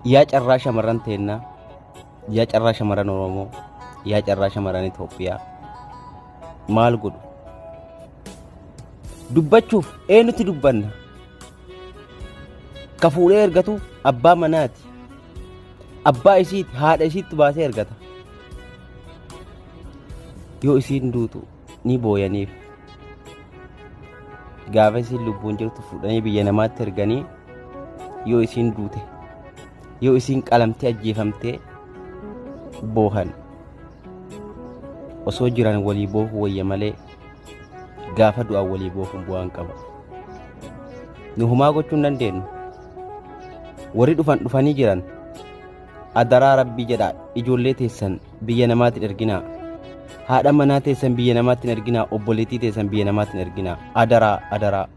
yaa carraa shamarran teennaa, yaa carraa shamarran Oromoo, yaa carraa shamarran Itoophiyaa maal godhu? Dubbachuuf eenyutti dubbanna? Ka fuudhee ergatu abbaa manaati. Abbaa isiiti, haadha isiitti baasee ergata. Yoo isiin duutu ni booyaniif. Gaafa isiin lubbuun jirtu fuudhanii biyya namaatti erganii yoo isiin duute, yoo isiin qalamtee ajjeefamtee boohan. Osoo jiran walii boofu wayya malee gaafa du'an walii boofuun bu'aan qaba. Nu humaa gochuu hin dandeenyu. Warri dhufanii jiran adaraa Rabbii jedhaa ijoollee teessan biyya namaatti hin erginaa. Haadha manaa teessan biyya namaatti hin erginaa. Obboleettii teessan biyya namaatti hin erginaa. Adaraa.